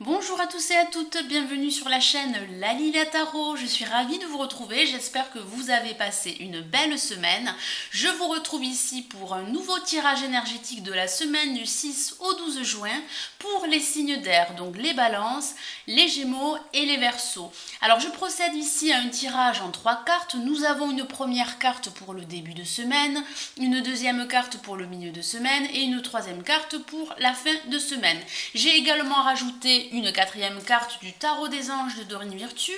Bonjour à tous et à toutes, bienvenue sur la chaîne Lalila Tarot. Je suis ravie de vous retrouver, j'espère que vous avez passé une belle semaine. Je vous retrouve ici pour un nouveau tirage énergétique de la semaine du 6 au 12 juin pour les signes d'air, donc les balances, les gémeaux et les verseaux. Alors je procède ici à un tirage en 3 cartes. Nous avons une première carte pour le début de semaine, une deuxième carte pour le milieu de semaine et une troisième carte pour la fin de semaine. J'ai également rajouté une quatrième carte du tarot des anges de Dorine Virtue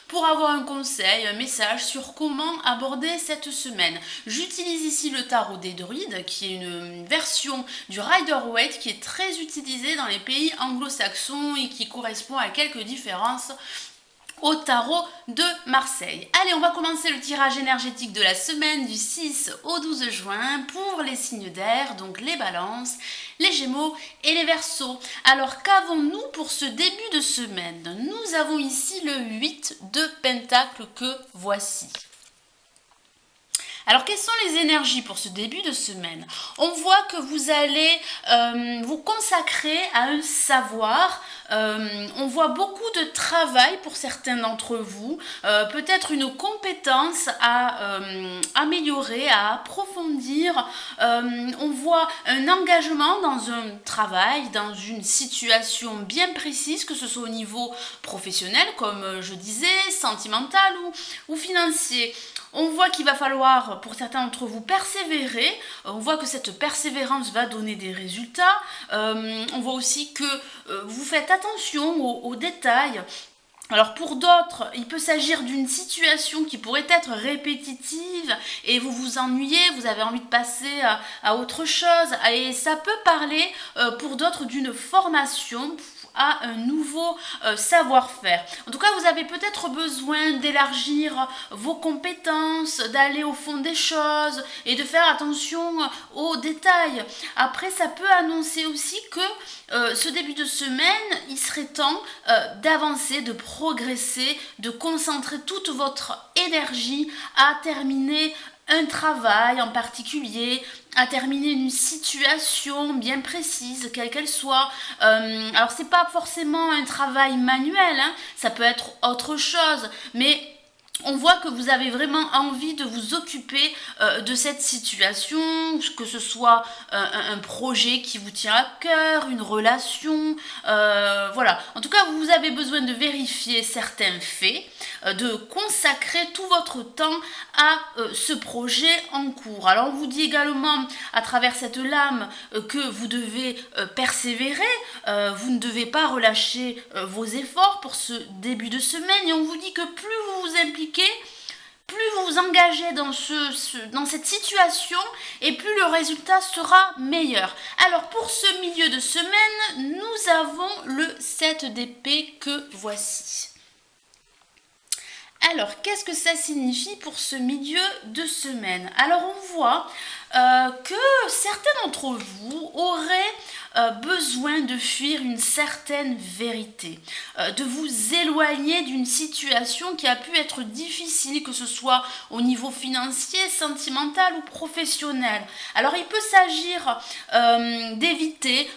pour avoir un conseil, un message sur comment aborder cette semaine. J'utilise ici le tarot des druides qui est une version du Rider-Waite qui est très utilisé dans les pays anglo-saxons et qui correspond à quelques différences au tarot de Marseille. Allez, on va commencer le tirage énergétique de la semaine du 6 au 12 juin pour les signes d'air, donc les balances, les gémeaux et les verseaux. Alors, qu'avons-nous pour ce début de semaine? Nous avons ici le 8 de pentacles que voici. Alors, quelles sont les énergies pour ce début de semaine? On voit que vous allez vous consacrer à un savoir. On voit beaucoup de travail pour certains d'entre vous, peut-être une compétence à améliorer, à approfondir. On voit un engagement dans un travail, dans une situation bien précise, que ce soit au niveau professionnel, comme je disais, sentimental ou financier. On voit qu'il va falloir, pour certains d'entre vous, persévérer. On voit que cette persévérance va donner des résultats. On voit aussi que vous faites attention aux détails. Alors pour d'autres, il peut s'agir d'une situation qui pourrait être répétitive et vous vous ennuyez, vous avez envie de passer à autre chose. Et ça peut parler pour d'autres d'une formation à un nouveau savoir-faire. En tout cas, vous avez peut-être besoin d'élargir vos compétences, d'aller au fond des choses et de faire attention aux détails. Après, ça peut annoncer aussi que ce début de semaine, il serait temps d'avancer, de progresser, de concentrer toute votre énergie à terminer un travail en particulier, à terminer une situation bien précise, quelle qu'elle soit. Alors c'est pas forcément un travail manuel, hein, ça peut être autre chose, mais on voit que vous avez vraiment envie de vous occuper de cette situation, que ce soit un projet qui vous tient à cœur, une relation, voilà. En tout cas, vous avez besoin de vérifier certains faits, de consacrer tout votre temps à ce projet en cours. Alors, on vous dit également, à travers cette lame, que vous devez persévérer, vous ne devez pas relâcher vos efforts pour ce début de semaine, et on vous dit que plus vous vous impliquez, plus vous vous engagez dans cette situation et plus le résultat sera meilleur. Alors pour ce milieu de semaine, nous avons le 7 d'épée que voici. Alors, qu'est-ce que ça signifie pour ce milieu de semaine? Alors, on voit que certains d'entre vous auraient besoin de fuir une certaine vérité, de vous éloigner d'une situation qui a pu être difficile, que ce soit au niveau financier, sentimental ou professionnel. Alors, il peut s'agir d'éviter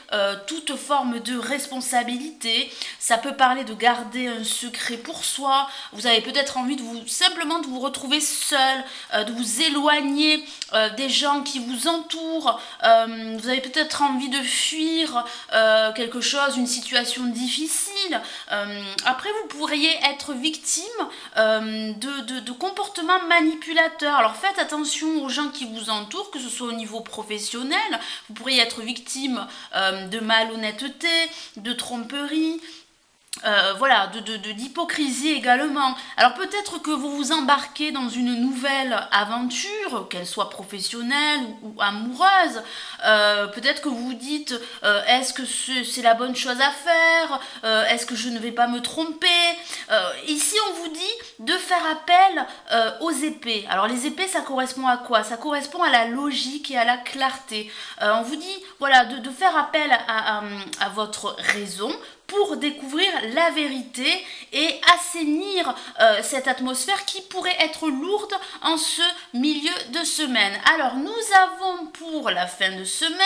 toute forme de responsabilité. Ça peut parler de garder un secret pour soi. Vous avez peut-être envie de simplement de vous retrouver seul, de vous éloigner des gens qui vous entourent. Vous avez peut-être envie de fuir quelque chose, une situation difficile. Après, vous pourriez être victime de comportements manipulateurs. Alors faites attention aux gens qui vous entourent, que ce soit au niveau professionnel. Vous pourriez être victime de malhonnêteté, de tromperie. Voilà, d'hypocrisie également. Alors peut-être que vous vous embarquez dans une nouvelle aventure, qu'elle soit professionnelle ou amoureuse. Peut-être que vous vous dites, est-ce que c'est la bonne chose à faire? Est-ce que je ne vais pas me tromper? Ici, on vous dit de faire appel aux épées. Alors les épées, ça correspond à quoi? Ça correspond à la logique et à la clarté. On vous dit, voilà, de faire appel à votre raison pour découvrir la vérité et assainir cette atmosphère qui pourrait être lourde en ce milieu de semaine. Alors nous avons pour la fin de semaine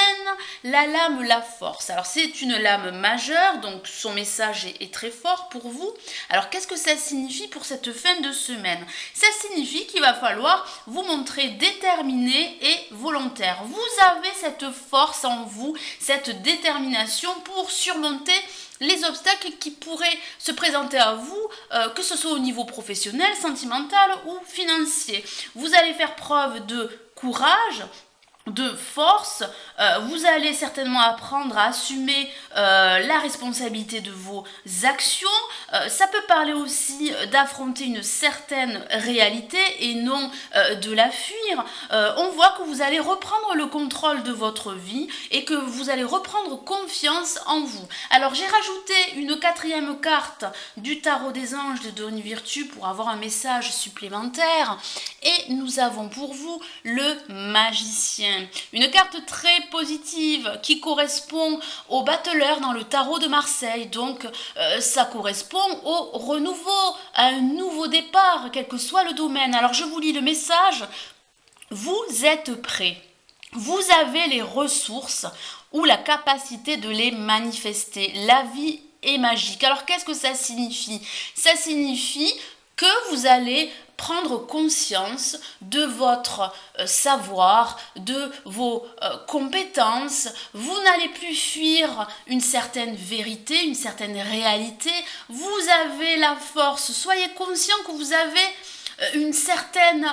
la lame la force. Alors c'est une lame majeure, donc son message est très fort pour vous. Alors qu'est-ce que ça signifie pour cette fin de semaine? Ça signifie qu'il va falloir vous montrer déterminé et volontaire. Vous avez cette force en vous, cette détermination pour surmonter les obstacles qui pourraient se présenter à vous, que ce soit au niveau professionnel, sentimental ou financier. Vous allez faire preuve de courage, de force, vous allez certainement apprendre à assumer la responsabilité de vos actions. Ça peut parler aussi d'affronter une certaine réalité et non de la fuir. On voit que vous allez reprendre le contrôle de votre vie et que vous allez reprendre confiance en vous. Alors j'ai rajouté une 4e carte du tarot des anges de Doni Virtue pour avoir un message supplémentaire. Et nous avons pour vous le magicien. Une carte très positive qui correspond au battleur dans le tarot de Marseille. Donc ça correspond au renouveau, à un nouveau départ, quel que soit le domaine. Alors je vous lis le message. Vous êtes prêts. Vous avez les ressources ou la capacité de les manifester. La vie est magique. Alors qu'est-ce que ça signifie? Ça signifie que vous allez prendre conscience de votre savoir, de vos compétences. Vous n'allez plus fuir une certaine vérité, une certaine réalité. Vous avez la force. Soyez conscient que vous avez une certaine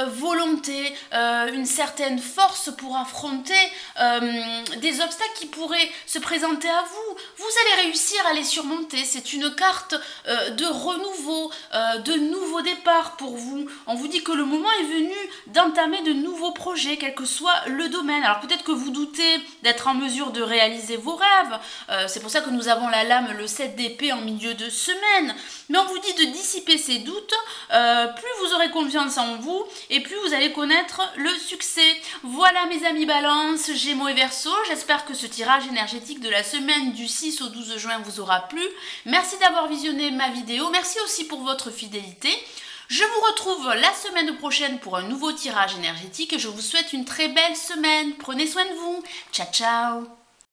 volonté, une certaine force pour affronter des obstacles qui pourraient se présenter à vous. Vous allez réussir à les surmonter. C'est une carte de renouveau, de nouveau départ pour vous. On vous dit que le moment est venu d'entamer de nouveaux projets, quel que soit le domaine. Alors peut-être que vous doutez d'être en mesure de réaliser vos rêves. C'est pour ça que nous avons la lame, le 7 d'épée en milieu de semaine. Mais on vous dit de dissiper ces doutes. Plus vous aurez confiance en vous et plus vous allez connaître le succès. Voilà mes amis Balance, Gémeaux et Verseau. J'espère que ce tirage énergétique de la semaine du 6 au 12 juin vous aura plu. Merci d'avoir visionné ma vidéo. Merci aussi pour votre fidélité. Je vous retrouve la semaine prochaine pour un nouveau tirage énergétique. Je vous souhaite une très belle semaine. Prenez soin de vous. Ciao, ciao.